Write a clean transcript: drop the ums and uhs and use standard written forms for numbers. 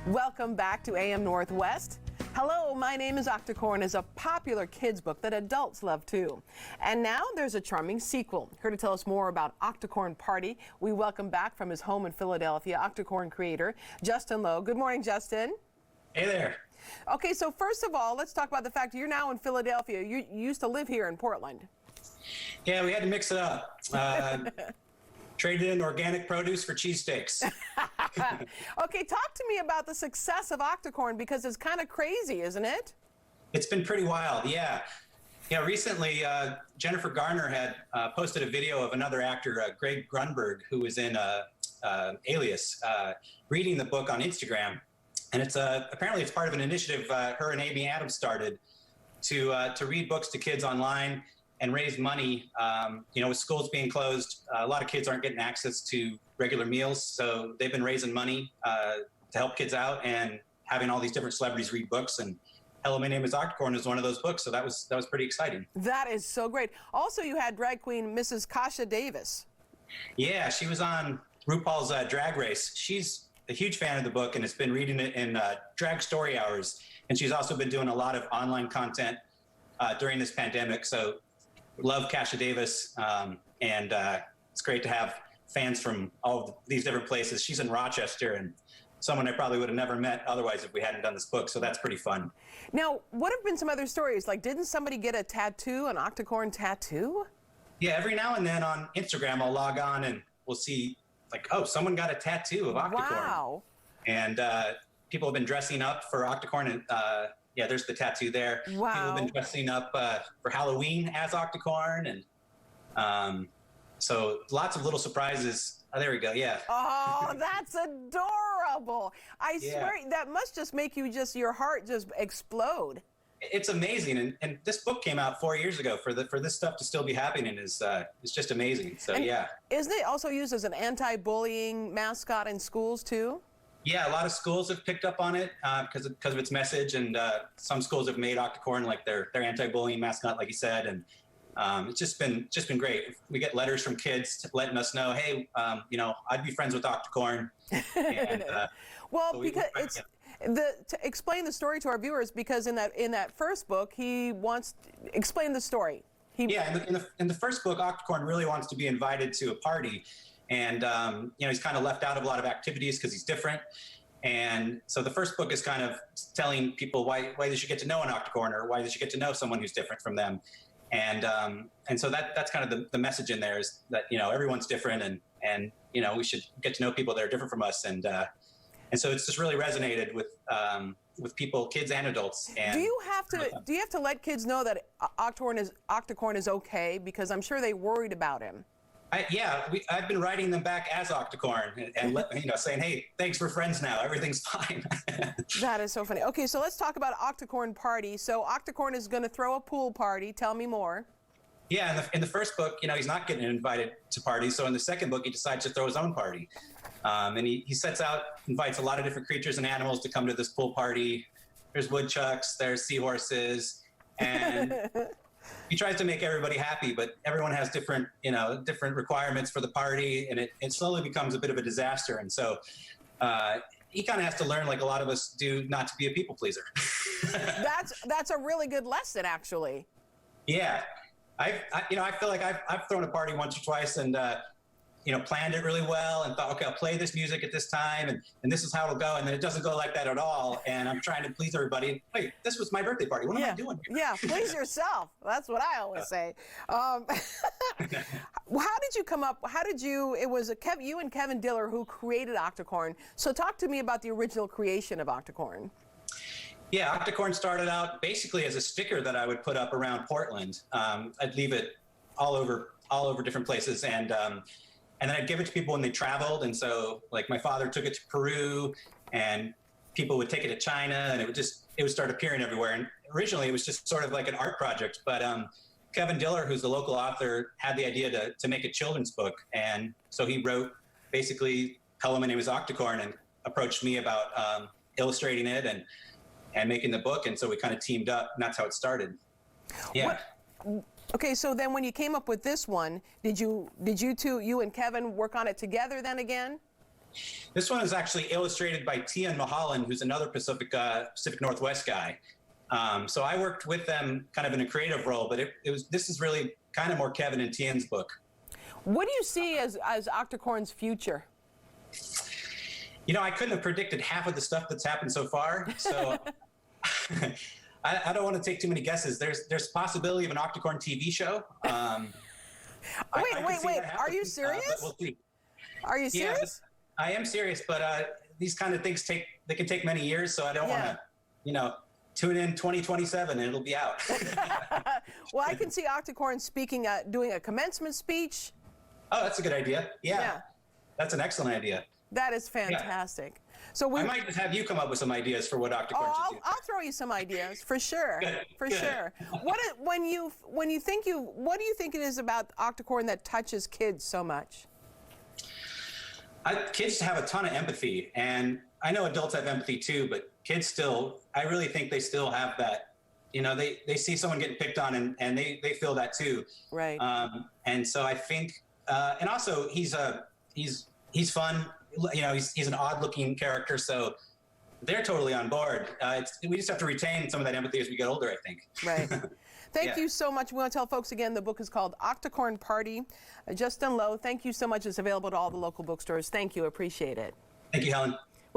Welcome back to AM Northwest. Hello, my name is Octocorn is a popular kids book that adults love too. And now there's a charming sequel. Here to tell us more about Octicorn Party, we welcome back from his home in Philadelphia, Octicorn creator, Justin Lowe. Good morning, Justin. Hey there. Okay, so first of all, let's talk about the fact you're now in Philadelphia. You used to live here in Portland. Yeah, we had to mix it up. Traded in organic produce for cheesesteaks. Okay, talk to me about the success of Octocorn because it's kind of crazy, isn't it? It's been pretty wild, yeah. Yeah, recently Jennifer Garner had posted a video of another actor, Greg Grunberg, who was in Alias, reading the book on Instagram. And it's apparently it's part of an initiative her and Amy Adams started to read books to kids online and raise money. With schools being closed, a lot of kids aren't getting access to regular meals, so they've been raising money to help kids out and having all these different celebrities read books. And Hello, My Name is Octocorn is one of those books, so that was pretty exciting. That is so great. Also, you had drag queen Mrs. Kasha Davis. Yeah, she was on RuPaul's Drag Race. She's a huge fan of the book and has been reading it in drag story hours. And she's also been doing a lot of online content during this pandemic. So love Kasha Davis, and it's great to have fans from all of these different places. She's in Rochester, and someone I probably would have never met otherwise if we hadn't done this book, so that's pretty fun. Now, what have been some other stories? Like, didn't somebody get a tattoo, an Octocorn tattoo? Yeah, every now and then on Instagram, I'll log on and we'll see, like, oh, someone got a tattoo of Octocorn. Wow. And people have been dressing up for Octocorn, and yeah, there's the tattoo there. Wow. People have been dressing up for Halloween as Octocorn, and so lots of little surprises. Oh, there we go, yeah. Oh, that's adorable. I swear, that must just make you your heart just explode. It's amazing, and this book came out 4 years ago. For this stuff to still be happening is just amazing. So and yeah. Isn't it also used as an anti-bullying mascot in schools too? Yeah, a lot of schools have picked up on it because of its message, and some schools have made Octocorn like their anti-bullying mascot, like you said, and it's just been great. We get letters from kids letting us know, hey, I'd be friends with Octocorn. And, well, because it's to explain the story to our viewers, because in that first book he wants to explain the story. In the first book, Octocorn really wants to be invited to a party. And, he's kind of left out of a lot of activities because he's different. And so the first book is kind of telling people why they should get to know an Octocorn, or why they should get to know someone who's different from them. And so that's kind of the message in there, is that, everyone's different, and we should get to know people that are different from us. And so it's just really resonated with people, kids and adults. And do you have to let kids know that Octocorn is okay? Because I'm sure they worried about him. I've been writing them back as Octocorn and saying, hey, thanks, we're friends now. Everything's fine. That is so funny. Okay, so let's talk about Octocorn Party. So Octocorn is going to throw a pool party. Tell me more. Yeah, in the first book, he's not getting invited to parties. So in the second book, he decides to throw his own party. And he sets out, invites a lot of different creatures and animals to come to this pool party. There's woodchucks, there's seahorses, and he tries to make everybody happy, but everyone has different requirements for the party, and it slowly becomes a bit of a disaster. And so he kind of has to learn, like a lot of us do, not to be a people pleaser. That's a really good lesson, actually. Yeah, I feel like I've thrown a party once or twice, and planned it really well and thought, okay, I'll play this music at this time, and this is how it'll go, and then it doesn't go like that at all, and I'm trying to please everybody. Wait, this was my birthday party. What am I doing here? Yeah, please yourself. That's what I always say. How did you come up? It was you and Kevin Diller who created Octocorn. So talk to me about the original creation of Octocorn. Yeah, Octocorn started out basically as a sticker that I would put up around Portland. I'd leave it all over different places, and then I'd give it to people when they traveled. And so, like, my father took it to Peru, and people would take it to China, and it would start appearing everywhere. And originally it was just sort of like an art project, but Kevin Diller, who's the local author, had the idea to make a children's book. And so he wrote basically Hello, My Name is Octocorn, and approached me about illustrating it and making the book. And so we kind of teamed up, and that's how it started. Yeah. Okay, so then when you came up with this one, did you two, you and Kevin, work on it together then again? This one is actually illustrated by Tian Mahalan, who's another Pacific Northwest guy. So I worked with them kind of in a creative role, but this is really kind of more Kevin and Tian's book. What do you see as Octocorn's future? You know, I couldn't have predicted half of the stuff that's happened so far. So I don't want to take too many guesses. There's possibility of an Octocorn TV show. Wait. Are you serious? We'll see. Are you serious? Yeah, I am serious, but these kind of things can take many years. So I don't want to, tune in 2027 and it'll be out. Well, I can see Octocorn doing a commencement speech. Oh, that's a good idea. Yeah. That's an excellent idea. That is fantastic. Yeah. So I might just have you come up with some ideas for what Octocorn should do. I'll throw you some ideas for sure. Good. Sure. What do you think it is about Octocorn that touches kids so much? Kids have a ton of empathy, and I know adults have empathy too, but kids I really think they still have that. You know, they see someone getting picked on and they feel that too. Right. And so I think, and also he's fun. You know, he's an odd-looking character, so they're totally on board. We just have to retain some of that empathy as we get older, I think. Right. Thank you so much. We want to tell folks again, the book is called Octocorn Party. Justin Lowe, thank you so much. It's available to all the local bookstores. Thank you. Appreciate it. Thank you, Helen.